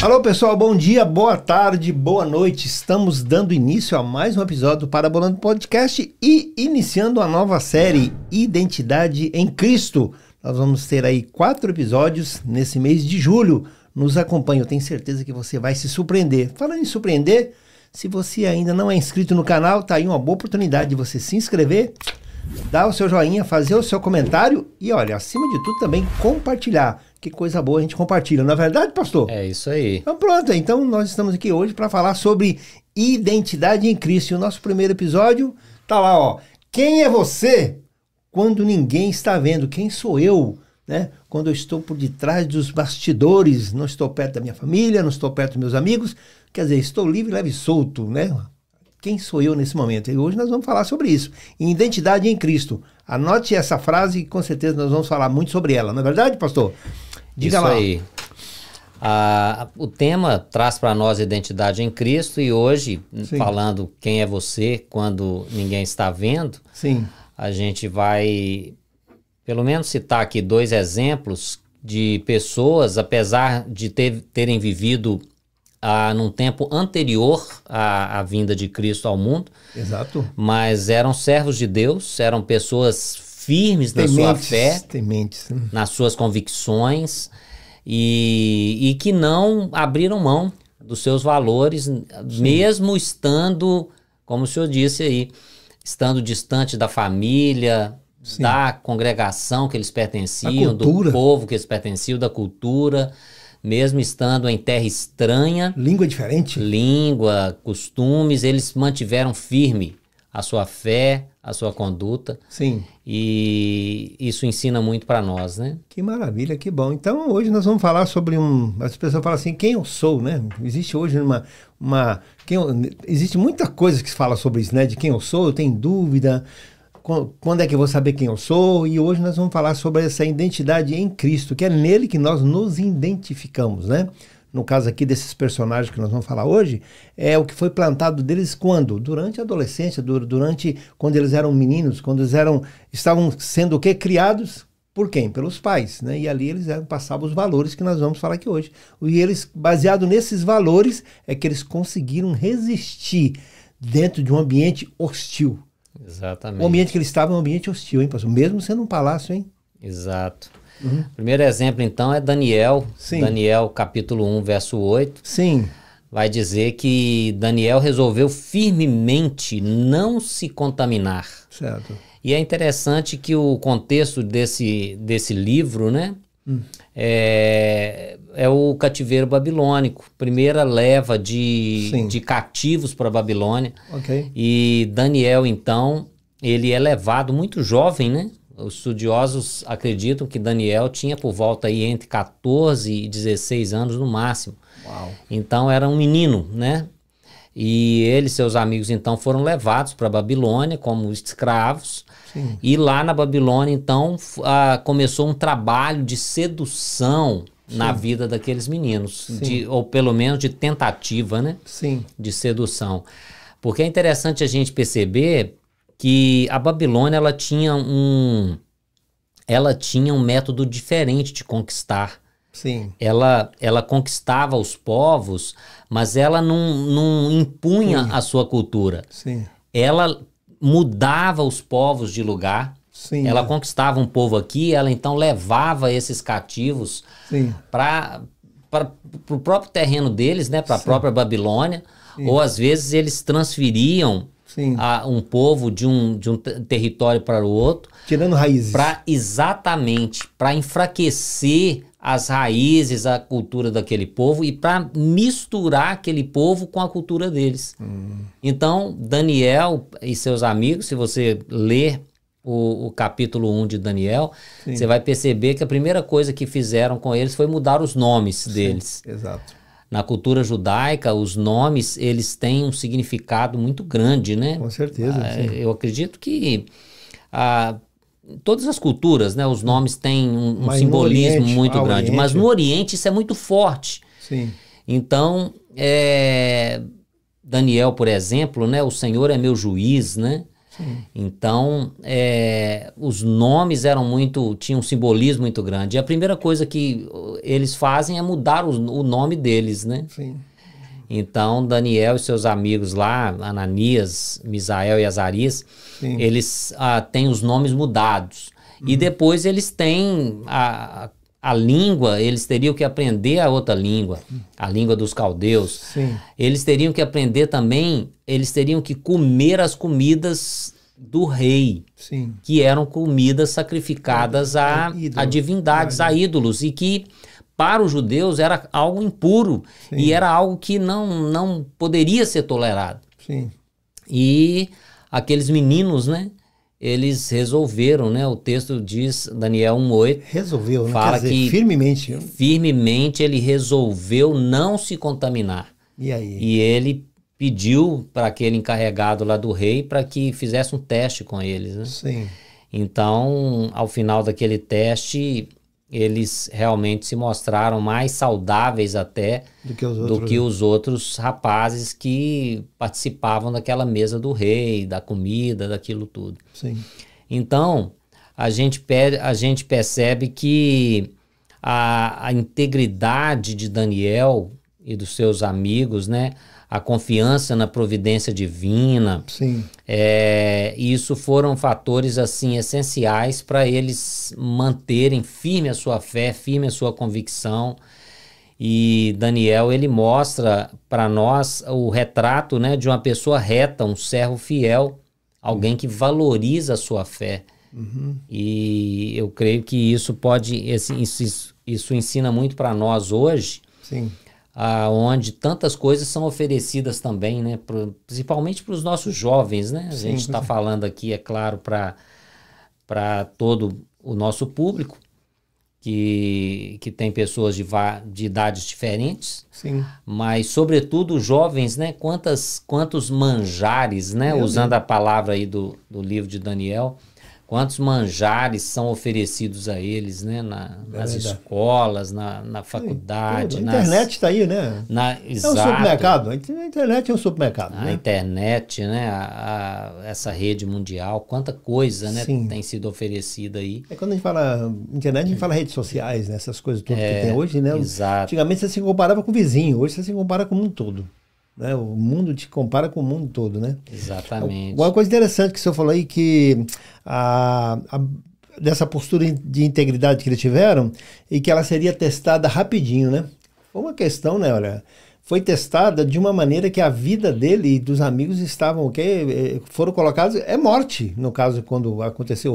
Alô pessoal, bom dia, boa tarde, boa noite. Estamos dando início a mais um episódio do Parabolando Podcast e iniciando a nova série Identidade em Cristo. Nós vamos ter aí 4 episódios nesse mês de julho. Nos acompanhe, eu tenho certeza que você vai se surpreender. Falando em surpreender, se você ainda não é inscrito no canal, tá aí uma boa oportunidade de você se inscrever, dar o seu joinha, fazer o seu comentário e olha, acima de tudo também compartilhar. Que coisa boa a gente compartilha, não é verdade, pastor? É isso aí. Então pronto, então nós estamos aqui hoje para falar sobre identidade em Cristo. E o nosso primeiro episódio tá lá, ó. Quem é você quando ninguém está vendo? Quem sou eu, né? Quando eu estou por detrás dos bastidores, não estou perto da minha família, não estou perto dos meus amigos, quer dizer, estou livre, leve e solto, né? Quem sou eu nesse momento? E hoje nós vamos falar sobre isso. Identidade em Cristo. Anote essa frase e com certeza nós vamos falar muito sobre ela. Não é verdade, pastor? Diga isso lá. Aí. O tema traz para nós identidade em Cristo e hoje, Sim. falando quem é você quando ninguém está vendo, Sim. a gente vai, pelo menos, citar aqui 2 exemplos de pessoas, apesar de terem vivido num tempo anterior à vinda de Cristo ao mundo. Exato. Mas eram servos de Deus, eram pessoas firmes na sua fé, tementes, nas suas convicções e que não abriram mão dos seus valores, sim, mesmo estando, como o senhor disse aí, estando distante da família, sim, da congregação que eles pertenciam, do povo que eles pertenciam, da cultura. Mesmo estando em terra estranha, língua diferente, língua, costumes, eles mantiveram firme a sua fé, a sua conduta. Sim. E isso ensina muito para nós, né? Que maravilha, que bom. Então hoje nós vamos falar sobre as pessoas falam assim, quem eu sou, né? Existe hoje existe muita coisa que se fala sobre isso, né? De quem eu sou, eu tenho dúvida. Quando é que eu vou saber quem eu sou? E hoje nós vamos falar sobre essa identidade em Cristo, que é nele que nós nos identificamos, né? No caso aqui desses personagens que nós vamos falar hoje, é o que foi plantado deles quando? Durante a adolescência, durante quando eles eram meninos, quando eles estavam sendo o quê? Criados por quem? Pelos pais, né? E ali eles passavam os valores que nós vamos falar aqui hoje. E eles, baseado nesses valores, é que eles conseguiram resistir dentro de um ambiente hostil. Exatamente. O ambiente que eles estavam é um ambiente hostil, hein, pastor? Mesmo sendo um palácio, hein? Exato. Uhum. Primeiro exemplo, então, é Daniel. Sim. Daniel, capítulo 1, verso 8. Sim. Vai dizer que Daniel resolveu firmemente não se contaminar. Certo. E é interessante que o contexto desse livro, né? É o cativeiro babilônico, primeira leva de cativos para a Babilônia. Okay. E Daniel, então, ele é levado muito jovem, né? Os estudiosos acreditam que Daniel tinha por volta aí entre 14 e 16 anos no máximo. Uau. Então era um menino, né? E ele e seus amigos então foram levados para a Babilônia como escravos. Sim. E lá na Babilônia então começou um trabalho de sedução, sim, na vida daqueles meninos, ou pelo menos de tentativa, né? Sim. De sedução. Porque é interessante a gente perceber que a Babilônia ela tinha um método diferente de conquistar. Sim. Ela conquistava os povos, mas ela não impunha, sim, a sua cultura. Sim. Ela mudava os povos de lugar. Sim. Ela conquistava um povo aqui, ela então levava esses cativos para o próprio terreno deles, né, para a própria Babilônia, sim, ou às vezes eles transferiam, sim, um povo de um território para o outro. Tirando raízes. Exatamente, para enfraquecer as raízes, a cultura daquele povo e para misturar aquele povo com a cultura deles. Então, Daniel e seus amigos, se você ler o capítulo 1 de Daniel, sim, você vai perceber que a primeira coisa que fizeram com eles foi mudar os nomes deles. Sim, exato. Na cultura judaica, os nomes, eles têm um significado muito grande, né? Com certeza, sim. Eu acredito que todas as culturas, né, os nomes têm um simbolismo Oriente, muito grande, Oriente, mas no Oriente isso é muito forte. Sim. Então, Daniel, por exemplo, né, o Senhor é meu juiz, né? Então, os nomes tinham um simbolismo muito grande. E a primeira coisa que eles fazem é mudar o nome deles, né? Sim. Então, Daniel e seus amigos lá, Ananias, Misael e Azarias, eles têm os nomes mudados. E depois eles têm a língua, eles teriam que aprender a outra língua, a língua dos caldeus. Sim. Eles teriam que aprender também, eles teriam que comer as comidas do rei, Sim. que eram comidas sacrificadas a divindades, a ídolos, e que para os judeus era algo impuro. Sim. E era algo que não poderia ser tolerado. Sim. E aqueles meninos, né? Eles resolveram, né? O texto diz, Daniel 1:8. Resolveu, né? Fala Quer dizer, que firmemente. Firmemente ele resolveu não se contaminar. E aí? E ele pediu para aquele encarregado lá do rei para que fizesse um teste com eles, né? Sim. Então, ao final daquele teste, eles realmente se mostraram mais saudáveis até do que os outros rapazes que participavam daquela mesa do rei, da comida, daquilo tudo. Sim. Então, a gente percebe que a integridade de Daniel e dos seus amigos, né? A confiança na providência divina. Sim. Isso foram fatores assim essenciais para eles manterem firme a sua fé, firme a sua convicção. E Daniel, ele mostra para nós o retrato, né, de uma pessoa reta, um servo fiel, alguém que valoriza a sua fé. Uhum. E eu creio que isso isso ensina muito para nós hoje. Sim. Onde tantas coisas são oferecidas também, né? Principalmente para os nossos jovens, né? A gente está falando aqui, é claro, para todo o nosso público, que tem pessoas de idades diferentes. Sim. Mas, sobretudo, os jovens, né? Quantos manjares, né? Usando a palavra aí do livro de Daniel, quantos manjares são oferecidos a eles, né? Nas escolas, na faculdade. A internet está aí, né? É um supermercado. A internet é um supermercado. A internet, né? Essa rede mundial, quanta coisa, né? Tem sido oferecida aí. Quando a gente fala internet, a gente fala redes sociais, né? Essas coisas todas que tem hoje, né? Exato. Antigamente você se comparava com o vizinho, hoje você se compara com o mundo todo. Né? O mundo te compara com o mundo todo, né? Exatamente. Uma coisa interessante que o senhor falou aí, que dessa postura de integridade que eles tiveram, e que ela seria testada rapidinho, né? Foi uma questão, né? Olha, foi testada de uma maneira que a vida dele e dos amigos estavam, foram colocados, morte, no caso, quando aconteceu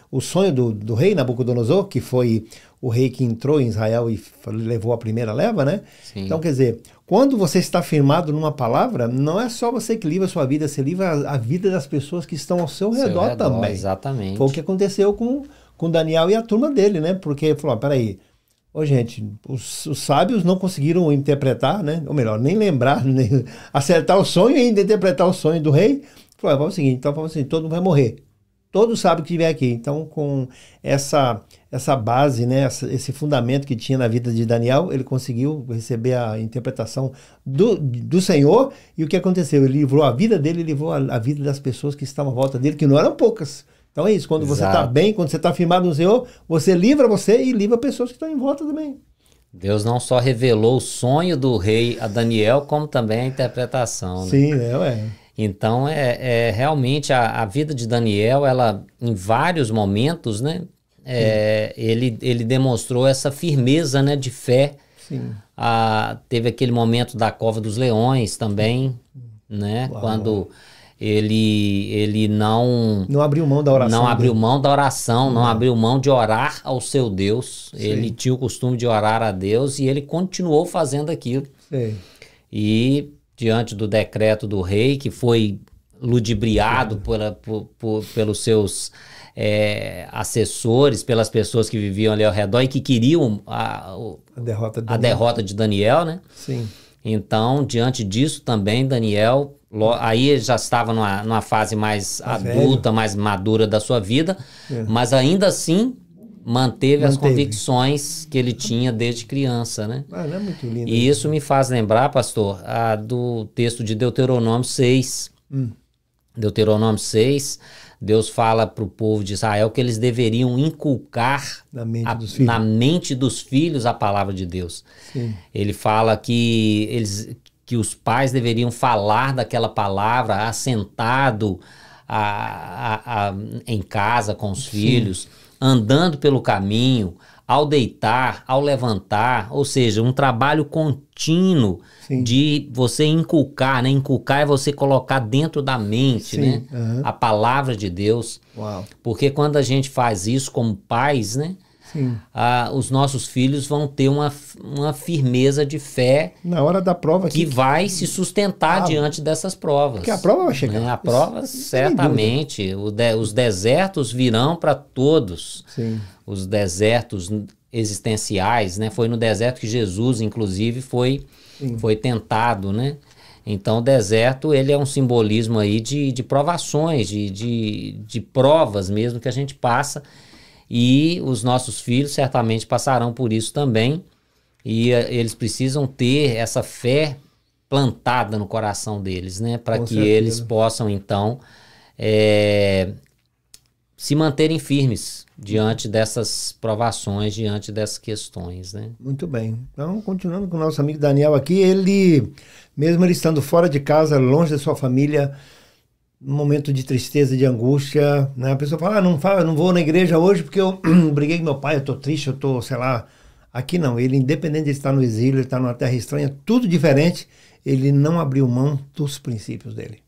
o sonho do rei Nabucodonosor, que foi o rei que entrou em Israel e levou a primeira leva, né? Sim. Então, quer dizer, quando você está firmado numa palavra, não é só você que livra a sua vida, você livra a vida das pessoas que estão ao seu redor também. Exatamente. Foi o que aconteceu com Daniel e a turma dele, né? Porque falou, peraí, gente, os sábios não conseguiram interpretar, né? Ou melhor, nem lembrar, nem acertar o sonho e ainda interpretar o sonho do rei. Falou, vamos o seguinte, então vamos assim, todo mundo vai morrer. Todos sabem que estiver aqui. Então, com essa base, né, esse fundamento que tinha na vida de Daniel, ele conseguiu receber a interpretação do Senhor. E o que aconteceu? Ele livrou a vida dele, livrou a vida das pessoas que estavam à volta dele, que não eram poucas. Então é isso, quando você está bem, quando você está firmado no Senhor, você livra você e livra pessoas que estão em volta também. Deus não só revelou o sonho do rei a Daniel, como também a interpretação. Né? Sim, ué. Então, realmente a vida de Daniel, ela, em vários momentos, né, ele demonstrou essa firmeza, né, de fé. Sim. Teve aquele momento da cova dos leões também, né, quando ele não abriu mão da oração. Não abriu mão da oração, não abriu mão de orar ao seu Deus. Sim. Ele tinha o costume de orar a Deus e ele continuou fazendo aquilo. Sim. E diante do decreto do rei, que foi ludibriado pelos seus assessores, pelas pessoas que viviam ali ao redor e que queriam a derrota de Daniel, né? Sim. Então, diante disso também, Daniel, aí ele já estava numa fase mais adulta, mais madura da sua vida, mas ainda assim manteve as convicções que ele tinha desde criança, né? É muito lindo. E isso me faz lembrar, pastor, do texto de Deuteronômio 6. Deuteronômio 6, Deus fala para o povo de Israel que eles deveriam inculcar na mente dos filhos a palavra de Deus. Sim. Ele fala que os pais deveriam falar daquela palavra assentado em casa com os filhos, andando pelo caminho, ao deitar, ao levantar, ou seja, um trabalho contínuo de você inculcar, né? Inculcar é você colocar dentro da mente, né? A palavra de Deus. Uau. Porque quando a gente faz isso como pais, né? Os nossos filhos vão ter uma firmeza de fé na hora da prova que vai se sustentar diante dessas provas. Porque a prova vai chegar. A prova, certamente. Os desertos virão para todos. Sim. Os desertos existenciais, né? Foi no deserto que Jesus, inclusive, foi tentado, né? Então, o deserto, ele é um simbolismo aí de provações, de provas mesmo que a gente passa. E os nossos filhos certamente passarão por isso também. E eles precisam ter essa fé plantada no coração deles, né? Para que eles possam, então, se manterem firmes diante dessas provações, diante dessas questões, né? Muito bem. Então, continuando com o nosso amigo Daniel aqui, ele, mesmo ele estando fora de casa, longe da sua família, num momento de tristeza, de angústia, né? A pessoa fala, não vou na igreja hoje porque eu briguei com meu pai, eu tô triste, eu tô, sei lá. Aqui não, ele independente de estar no exílio, ele está numa terra estranha, tudo diferente, ele não abriu mão dos princípios dele.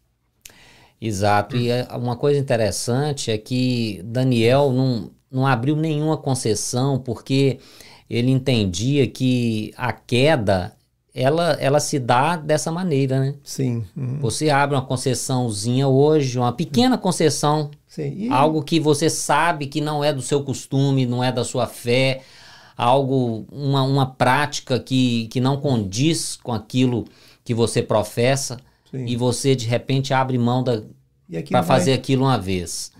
Exato, e uma coisa interessante é que Daniel não abriu nenhuma concessão, porque ele entendia que a queda, ela se dá dessa maneira, né? Sim. Você abre uma concessãozinha hoje, uma pequena concessão, algo que você sabe que não é do seu costume, não é da sua fé, algo, uma prática que não condiz com aquilo que você professa, e você de repente abre mão para fazer aquilo uma vez.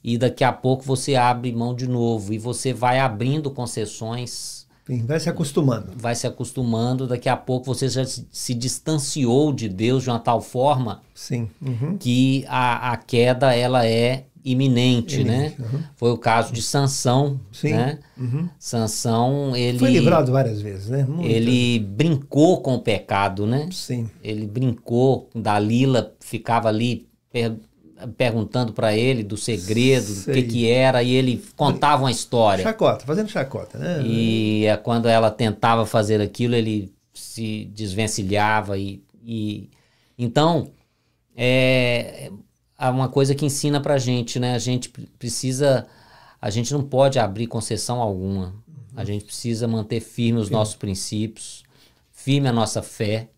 E daqui a pouco você abre mão de novo, e você vai abrindo concessões. Sim, vai se acostumando. Vai se acostumando, daqui a pouco você já se distanciou de Deus de uma tal forma que a queda ela é iminente, né? Foi o caso de Sansão, né? Sansão, ele... Foi livrado várias vezes, né? Ele brincou com o pecado, né? Sim. Ele brincou, Dalila ficava ali perguntando para ele do segredo, do que era, e ele contava uma história. Fazendo chacota, né? E quando ela tentava fazer aquilo, ele se desvencilhava. Então, é uma coisa que ensina pra gente, né? A gente não pode abrir concessão alguma. A gente precisa manter firme os nossos princípios, firme a nossa fé,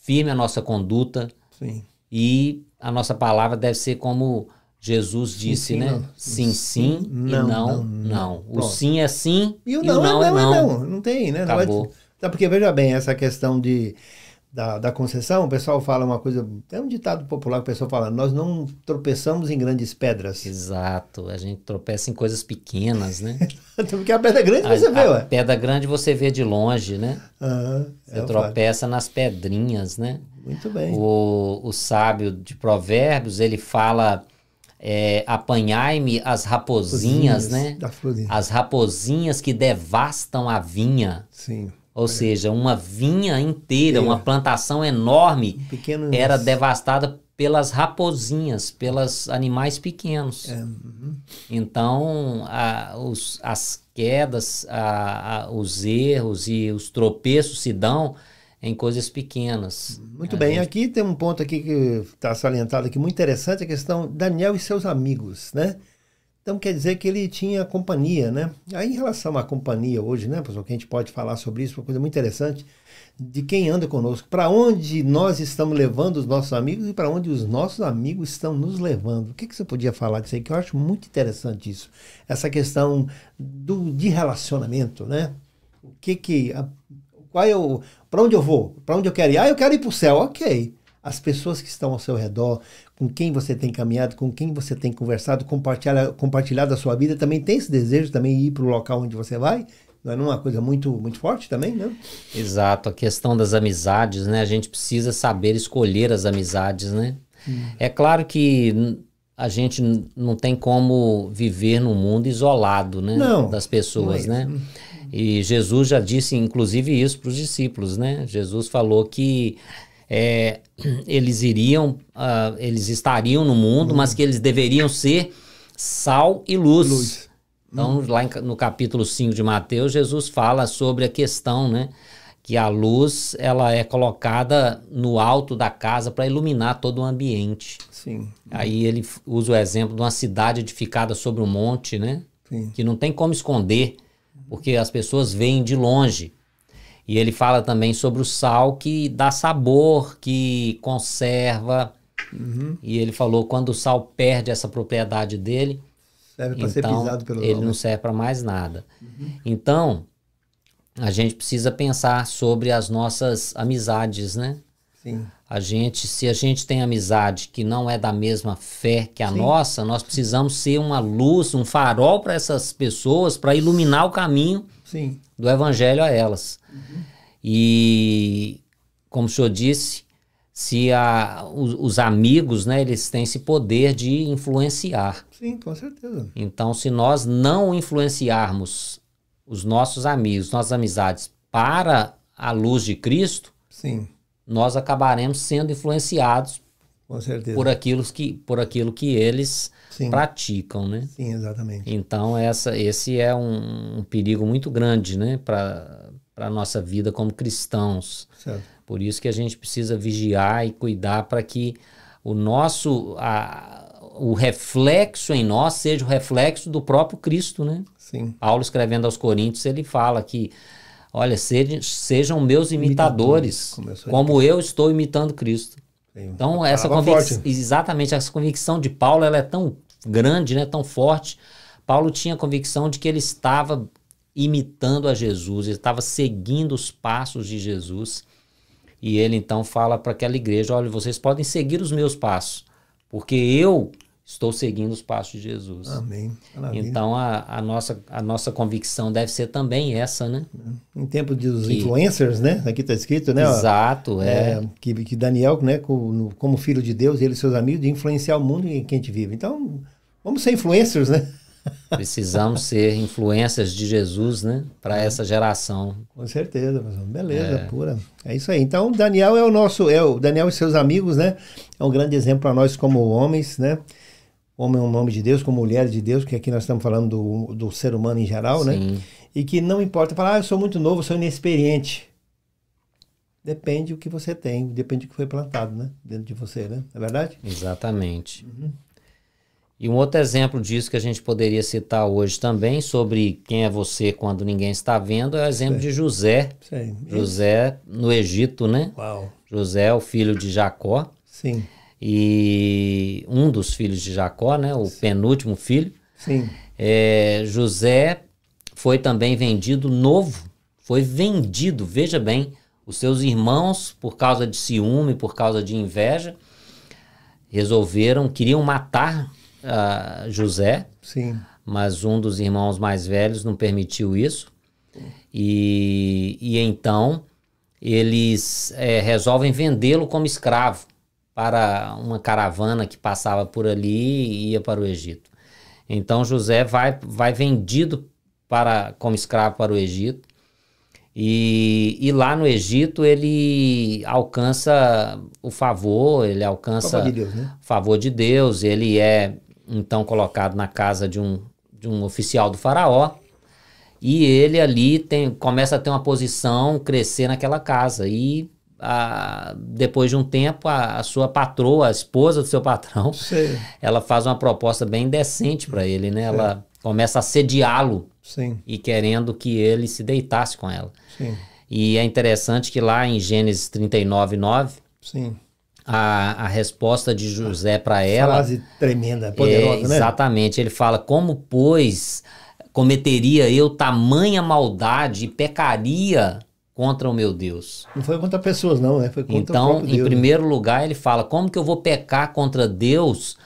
firme a nossa conduta. Sim. E a nossa palavra deve ser como Jesus disse, né? Sim, sim, não. O sim é sim e o não é não. Não tem, né? Acabou. Porque, veja bem, essa questão da concessão, o pessoal fala uma coisa, é um ditado popular que o pessoal fala, nós não tropeçamos em grandes pedras. Exato, a gente tropeça em coisas pequenas, né? Porque a pedra grande você vê, ué. A pedra grande você vê de longe, né? Você tropeça nas pedrinhas, né? Muito bem. O sábio de Provérbios, ele fala, apanhai-me as raposinhas, né? As raposinhas que devastam a vinha. Sim. Ou seja, uma vinha inteira, uma plantação enorme, era devastada pelas raposinhas, pelos animais pequenos. Então, as quedas, os erros e os tropeços se dão em coisas pequenas. Muito bem, aqui tem um ponto aqui que está salientado aqui, muito interessante, a questão Daniel e seus amigos, né? Então quer dizer que ele tinha companhia, né? Aí em relação à companhia hoje, né, pessoal, que a gente pode falar sobre isso, uma coisa muito interessante, de quem anda conosco, para onde nós estamos levando os nossos amigos e para onde os nossos amigos estão nos levando. O que você podia falar disso aí? Que eu acho muito interessante isso. Essa questão de relacionamento, né? Para onde eu vou? Para onde eu quero ir? Eu quero ir para o céu, ok. As pessoas que estão ao seu redor, com quem você tem caminhado, com quem você tem conversado, compartilhado a sua vida, também tem esse desejo também de ir para o local onde você vai? Não é uma coisa muito, muito forte também, né? Exato, a questão das amizades, né? A gente precisa saber escolher as amizades, né? É claro que a gente não tem como viver num mundo isolado, né? Não, das pessoas, não é né? E Jesus já disse, inclusive, isso para os discípulos, né? Jesus falou que eles eles estariam no mundo, mas que eles deveriam ser sal e luz. Então, lá no capítulo 5 de Mateus, Jesus fala sobre a questão, né? Que a luz, ela é colocada no alto da casa para iluminar todo o ambiente. Sim. Aí ele usa o exemplo de uma cidade edificada sobre um monte, né? Sim. Que não tem como esconder, porque as pessoas veem de longe. E ele fala também sobre o sal que dá sabor, que conserva. E ele falou quando o sal perde essa propriedade dele, Serve para ser pisado pelo ele não serve para mais nada. Então, a gente precisa pensar sobre as nossas amizades, né? Sim. Se a gente tem amizade que não é da mesma fé que a nossa, nós precisamos ser uma luz, um farol para essas pessoas, para iluminar o caminho do evangelho a elas. E, como o senhor disse, os amigos, né, eles têm esse poder de influenciar. Sim, com certeza. Então, se nós não influenciarmos os nossos amigos, nossas amizades para a luz de Cristo, nós acabaremos sendo influenciados com certeza. por aquilo que eles praticam, né? Sim, exatamente. Então, esse é um perigo muito grande, né, para a nossa vida como cristãos. Certo. Por isso que a gente precisa vigiar e cuidar para que o reflexo em nós seja o reflexo do próprio Cristo, né? Sim. Paulo, escrevendo aos Coríntios, ele fala que, olha, sejam meus imitadores, como eu estou imitando Cristo. Sim. Então, exatamente, essa convicção de Paulo, ela é tão grande, né, tão forte. Paulo tinha a convicção de que ele estava imitando a Jesus, ele estava seguindo os passos de Jesus. E ele então fala para aquela igreja, olha, vocês podem seguir os meus passos, porque eu estou seguindo os passos de Jesus. Amém. Maravilha. Então a nossa convicção deve ser também essa, né? Em tempo dos influencers, né? Aqui está escrito, né? Exato, que Daniel, né, como filho de Deus, ele e seus amigos, de influenciar o mundo em que a gente vive. Então, vamos ser influencers, né? Precisamos ser influências de Jesus, né? Para essa geração. Com certeza, beleza, pura. É isso aí. Então, Daniel Daniel e seus amigos, né? É um grande exemplo para nós como homens, né? Homem é um nome de Deus, como mulher de Deus, que aqui nós estamos falando do ser humano em geral, né? E que não importa falar, eu sou muito novo, eu sou inexperiente. Depende do que você tem, depende do que foi plantado, né? Dentro de você, né? É verdade? Exatamente. E um outro exemplo disso que a gente poderia citar hoje também, sobre quem é você quando ninguém está vendo, é o exemplo de José. José no Egito, né? Uau. José é o filho de Jacó. Sim. E um dos filhos de Jacó, né? O penúltimo filho. Sim. José foi também vendido novo. Foi vendido, veja bem, os seus irmãos, por causa de ciúme, por causa de inveja, queriam matar José, mas um dos irmãos mais velhos não permitiu isso. E então eles resolvem vendê-lo como escravo para uma caravana que passava por ali e ia para o Egito. Então José vai vendido como escravo para o Egito. E lá no Egito ele alcança o favor, ele alcança o favor de Deus, ele é então colocado na casa de um oficial do faraó, e ele ali começa a ter uma posição, crescer naquela casa, e depois de um tempo a sua patroa, a esposa do seu patrão, ela faz uma proposta bem indecente para ele, né? Ela começa a assediá-lo e querendo que ele se deitasse com ela. E é interessante que lá em Gênesis 39:9, a resposta de José para ela... Frase tremenda, poderosa, né? Exatamente. Ele fala, como, pois, cometeria eu tamanha maldade e pecaria contra o meu Deus? Não foi contra pessoas, não, né? Foi contra o próprio Deus. Então, em primeiro lugar, ele fala, como que eu vou pecar contra Deus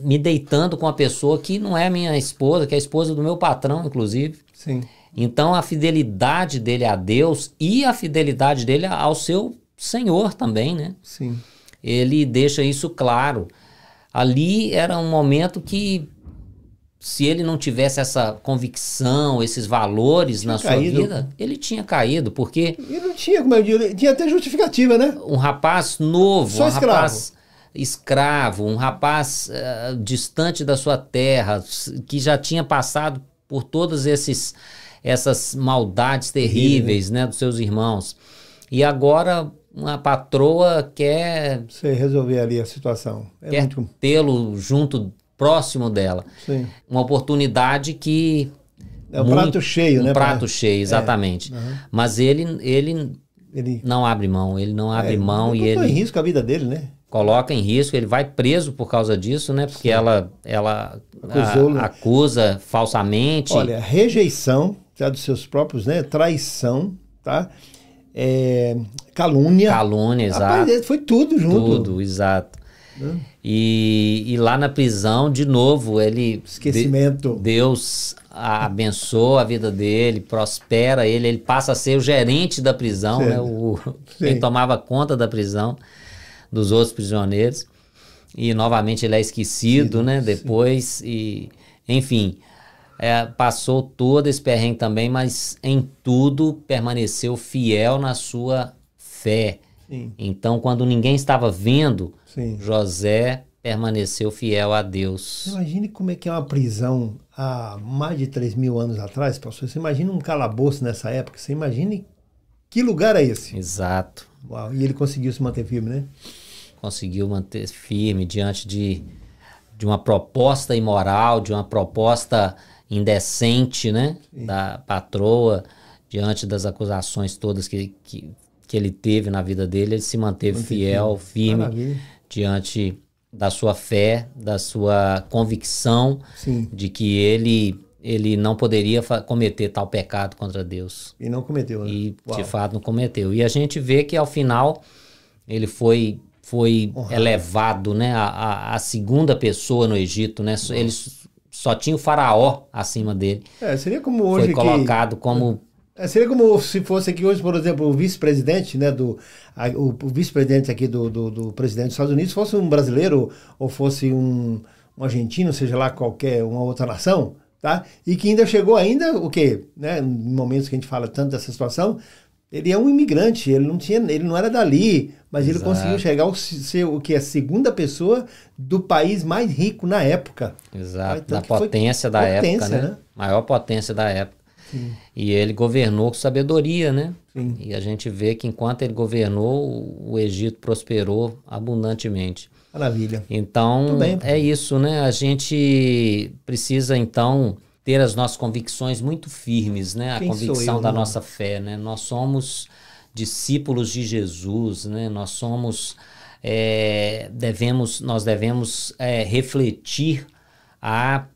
me deitando com uma pessoa que não é minha esposa, que é a esposa do meu patrão, inclusive? Então, a fidelidade dele a Deus e a fidelidade dele ao seu Senhor também, né? ele deixa isso claro. Ali era um momento que, se ele não tivesse essa convicção, esses valores na sua vida, ele tinha caído, porque... Ele não tinha, como eu digo, tinha até justificativa, né? Um rapaz novo, só um escravo. Rapaz escravo, um rapaz distante da sua terra, que já tinha passado por todas essas maldades terríveis, né, dos seus irmãos. E agora uma patroa quer... Você resolver ali a situação. Quer tê-lo junto, próximo dela. Sim. Uma oportunidade que... É um prato cheio, né? Um prato cheio, exatamente. Mas ele não abre mão, ele não abre mão. E ele em risco a vida dele, né? Coloca em risco, ele vai preso por causa disso, né? Porque ela acusa falsamente. Olha, rejeição, tá, dos seus próprios, né? Traição, tá? Calúnia. Calúnia, exato. Rapaz, foi tudo junto. Tudo, exato. E lá na prisão, de novo, ele... Esquecimento. Deus abençoa a vida dele, prospera ele passa a ser o gerente da prisão, né? Quem tomava conta da prisão, dos outros prisioneiros. E novamente ele é esquecido, né? Depois, e enfim, passou todo esse perrengue também, mas em tudo permaneceu fiel na sua fé. Sim. Então, quando ninguém estava vendo, Sim. José permaneceu fiel a Deus. Imagine como é que é uma prisão há mais de 3.000 anos atrás, pastor. Você imagina um calabouço nessa época, você imagine que lugar é esse. Exato. Uau. E ele conseguiu se manter firme, né? Conseguiu manter firme diante de uma proposta imoral, de uma proposta indecente, né? Sim. Da patroa, diante das acusações todas que ele teve na vida dele, ele se manteve fiel, firme. Maravilha. Diante da sua fé, da sua convicção. Sim. De que ele não poderia cometer tal pecado contra Deus. E não cometeu, né? E de fato não cometeu. E a gente vê que ao final ele foi elevado, né, a segunda pessoa no Egito, né? Ele só tinha o faraó acima dele. Seria como hoje foi colocado como... seria como se fosse aqui hoje, por exemplo, o vice-presidente, né, o vice-presidente aqui do presidente dos Estados Unidos fosse um brasileiro ou fosse um argentino, seja lá qualquer uma outra nação, tá? E que ainda chegou o quê? Né, em momentos que a gente fala tanto dessa situação, ele é um imigrante, ele não era dali, mas ele conseguiu chegar a ser o que? A segunda pessoa do país mais rico na época. Exato, da potência da época, né? Maior potência da época. Sim. E ele governou com sabedoria, né? Sim. E a gente vê que enquanto ele governou, o Egito prosperou abundantemente. Maravilha. Então, é isso, né? A gente precisa, então, ter as nossas convicções muito firmes, né? A convicção da nossa fé, né? Nós somos discípulos de Jesus, né? Nós somos, nós devemos refletir a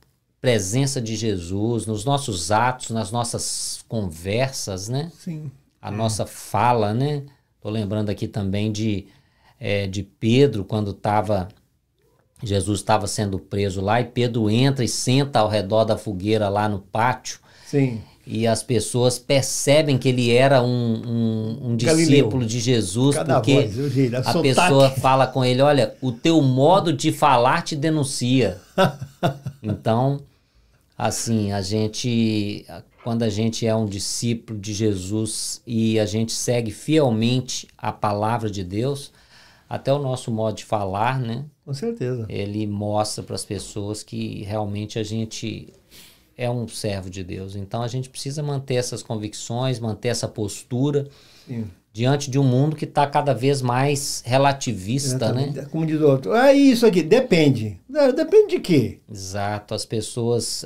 presença de Jesus nos nossos atos, nas nossas conversas, né? Sim. A nossa fala, né? Tô lembrando aqui também de Pedro, quando Jesus estava sendo preso lá, e Pedro entra e senta ao redor da fogueira lá no pátio. Sim. E as pessoas percebem que ele era um discípulo de Jesus, porque a pessoa fala com ele, olha, o teu modo de falar te denuncia. Então, assim, quando a gente é um discípulo de Jesus e a gente segue fielmente a palavra de Deus, até o nosso modo de falar, né? Com certeza. Ele mostra para as pessoas que realmente a gente é um servo de Deus. Então a gente precisa manter essas convicções, manter essa postura. Sim. Diante de um mundo que está cada vez mais relativista, né? Como diz o outro, isso aqui, depende. Depende de quê? Exato. As pessoas,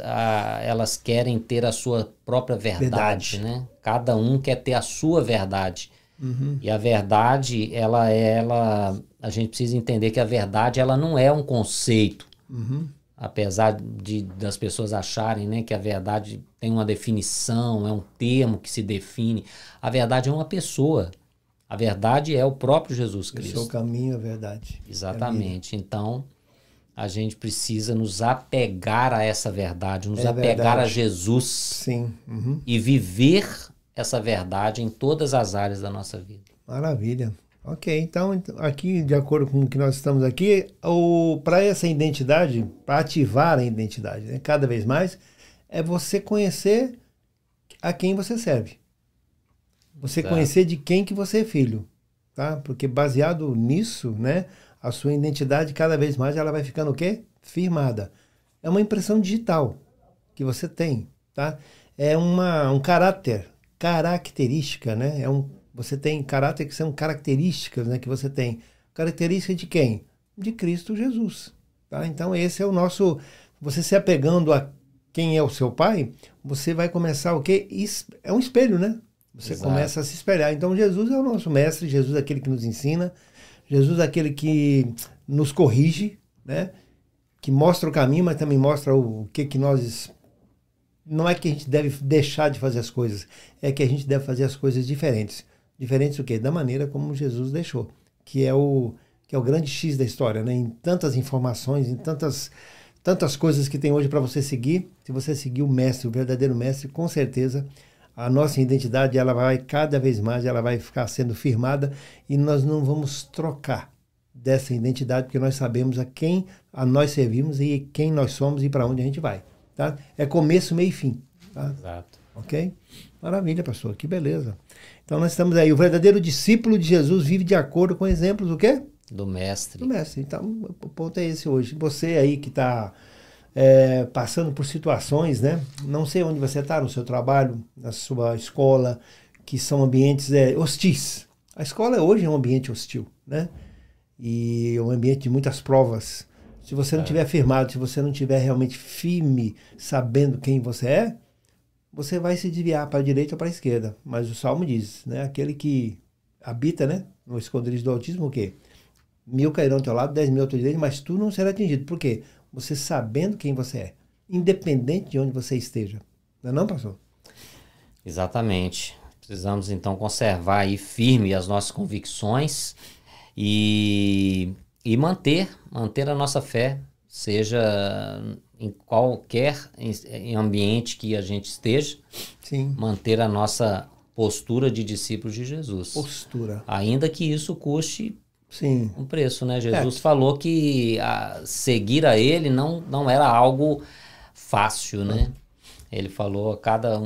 elas querem ter a sua própria verdade, né? Cada um quer ter a sua verdade. Uhum. E a verdade, a gente precisa entender que a verdade, ela não é um conceito. Uhum. Apesar das pessoas acharem, né, que a verdade tem uma definição, é um termo que se define. A verdade é uma pessoa. A verdade é o próprio Jesus Cristo. Esse é o caminho, a verdade. Exatamente. Então, a gente precisa nos apegar a essa verdade, nos apegar a Jesus. Sim. Uhum. E viver essa verdade em todas as áreas da nossa vida. Maravilha. Ok, então aqui, de acordo com o que nós estamos aqui, para essa identidade, para ativar a identidade, né, cada vez mais, é você conhecer a quem você serve. Você conhecer de quem que você é filho, tá? Porque baseado nisso, né, a sua identidade cada vez mais ela vai ficando o quê? Firmada. É uma impressão digital que você tem, tá? É um característica, né? Você tem caráter que são características, né, que você tem. Característica de quem? De Cristo Jesus, tá? Então esse é o nosso... Você se apegando a quem é o seu pai, você vai começar o quê? É um espelho, né? Você começa a se espelhar. Então Jesus é o nosso mestre, Jesus é aquele que nos ensina, Jesus é aquele que nos corrige, né? Que mostra o caminho, mas também mostra o que nós... Não é que a gente deve deixar de fazer as coisas, é que a gente deve fazer as coisas diferentes. Diferentes o quê? Da maneira como Jesus deixou, que é o grande X da história, né? Em tantas informações, em tantas coisas que tem hoje para você seguir. Se você seguir o mestre, o verdadeiro mestre, com certeza a nossa identidade ela vai cada vez mais, ela vai ficar sendo firmada e nós não vamos trocar dessa identidade, porque nós sabemos a nós servimos e quem nós somos e para onde a gente vai, tá? É começo, meio e fim, tá? Exato. Ok? Maravilha, pastor, que beleza. Então nós estamos aí, o verdadeiro discípulo de Jesus vive de acordo com exemplos do quê? Do mestre. Do mestre. Então o ponto é esse hoje. Você aí que está passando por situações, né? Não sei onde você está, no seu trabalho, na sua escola, que são ambientes hostis. A escola hoje é um ambiente hostil, né? E é um ambiente de muitas provas. Se você não estiver firmado, se você não estiver realmente firme, sabendo quem você é, você vai se desviar para a direita ou para a esquerda. Mas o Salmo diz, né? Aquele que habita, né, no esconderijo do Altíssimo, o quê? 1000 cairão ao teu lado, 10.000 ao teu direito, mas tu não será atingido. Por quê? Você sabendo quem você é, independente de onde você esteja. Não é não, pastor? Exatamente. Precisamos, então, conservar aí firme as nossas convicções e manter a nossa fé, seja em qualquer ambiente que a gente esteja. Sim. Manter a nossa postura de discípulos de Jesus. Postura. Ainda que isso custe Sim. um preço, né? Jesus falou que seguir a ele não era algo fácil, né? Ele falou,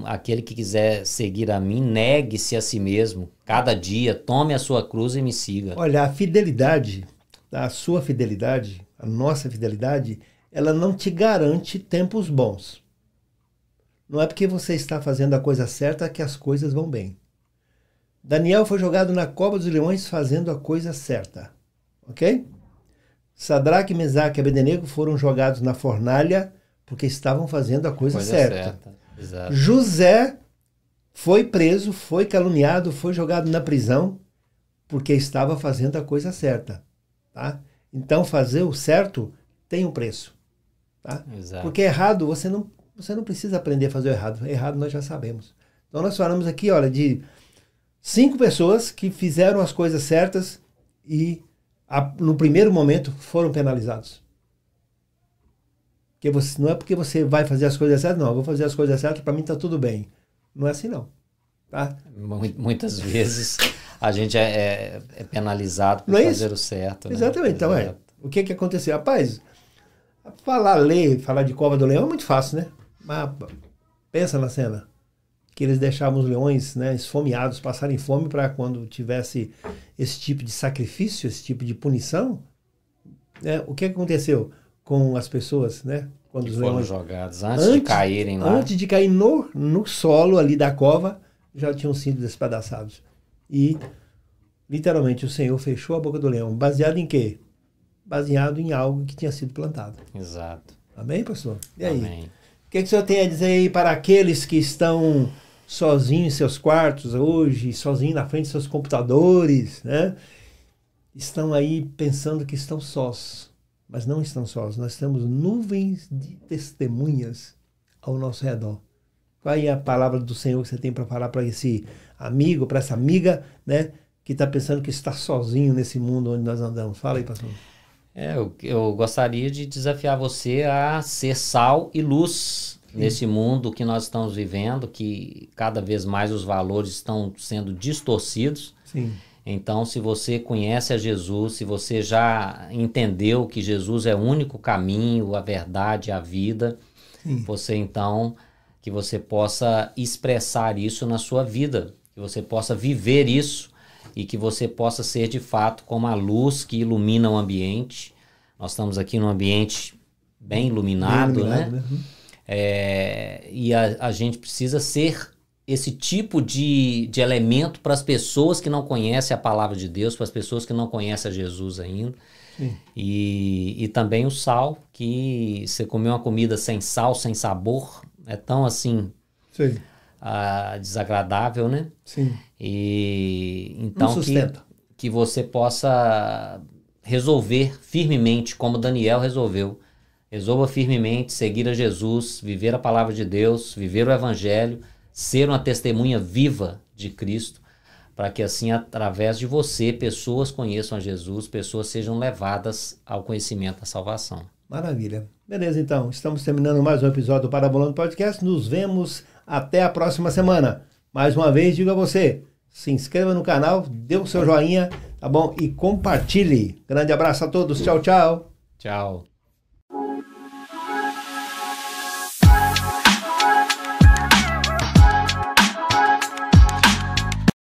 aquele que quiser seguir a mim, negue-se a si mesmo, cada dia, tome a sua cruz e me siga. Olha, a fidelidade, a sua fidelidade, a nossa fidelidade, ela não te garante tempos bons. Não é porque você está fazendo a coisa certa que as coisas vão bem. Daniel foi jogado na cova dos leões fazendo a coisa certa. Ok? Sadraque, Mesaque e Abednego foram jogados na fornalha porque estavam fazendo a coisa certa. Exato. José foi preso, foi caluniado, foi jogado na prisão porque estava fazendo a coisa certa. Tá? Então, fazer o certo tem um preço. Tá? Exato. Porque errado, você não precisa aprender a fazer o errado. Errado nós já sabemos. Então, nós falamos aqui, olha, de 5 pessoas que fizeram as coisas certas e, no primeiro momento, foram penalizados. Porque não é porque você vai fazer as coisas certas, não. Eu vou fazer as coisas certas, para mim está tudo bem. Não é assim, não. Tá? Muitas vezes a gente é penalizado por fazer o certo. Né? Exatamente. Então, o que aconteceu? Rapaz, falar de cova do leão é muito fácil, né? Mas pensa na cena. Que eles deixavam os leões, né, esfomeados, passarem fome para quando tivesse esse tipo de sacrifício, esse tipo de punição. Né? O que aconteceu com as pessoas, né? Quando os foram leões jogados antes de caírem lá. Antes de cair no solo ali da cova, já tinham sido despedaçados. E, literalmente, o Senhor fechou a boca do leão. Baseado em quê? Baseado em algo que tinha sido plantado. Exato. Amém, pastor? E aí? Amém. O que o senhor tem a dizer aí para aqueles que estão sozinhos em seus quartos hoje, sozinhos na frente de seus computadores, né? Estão aí pensando que estão sós, mas não estão sós. Nós temos nuvens de testemunhas ao nosso redor. Qual é a palavra do Senhor que você tem para falar para esse amigo, para essa amiga, né? Que está pensando que está sozinho nesse mundo onde nós andamos? Fala aí, pastor. Eu gostaria de desafiar você a ser sal e luz nesse mundo que nós estamos vivendo, que cada vez mais os valores estão sendo distorcidos. Sim. Então, se você conhece a Jesus, se você já entendeu que Jesus é o único caminho, a verdade, a vida, você então, que você possa expressar isso na sua vida, que você possa viver isso e que você possa ser de fato como a luz que ilumina o ambiente. Nós estamos aqui num ambiente bem iluminado, né? E a gente precisa ser esse tipo de elemento para as pessoas que não conhecem a palavra de Deus, para as pessoas que não conhecem a Jesus ainda. E também o sal, que você comer uma comida sem sal, sem sabor, é tão assim desagradável, né? Sim. E então sustenta. Que você possa resolver firmemente, como Daniel resolveu. Resolva firmemente seguir a Jesus, viver a palavra de Deus, viver o evangelho, ser uma testemunha viva de Cristo, para que assim, através de você, pessoas conheçam a Jesus, pessoas sejam levadas ao conhecimento da salvação. Maravilha. Beleza, então. Estamos terminando mais um episódio do Parabolando Podcast. Nos vemos até a próxima semana. Mais uma vez, digo a você, se inscreva no canal, dê o seu joinha, tá bom? E compartilhe. Grande abraço a todos. Tchau, tchau. Tchau.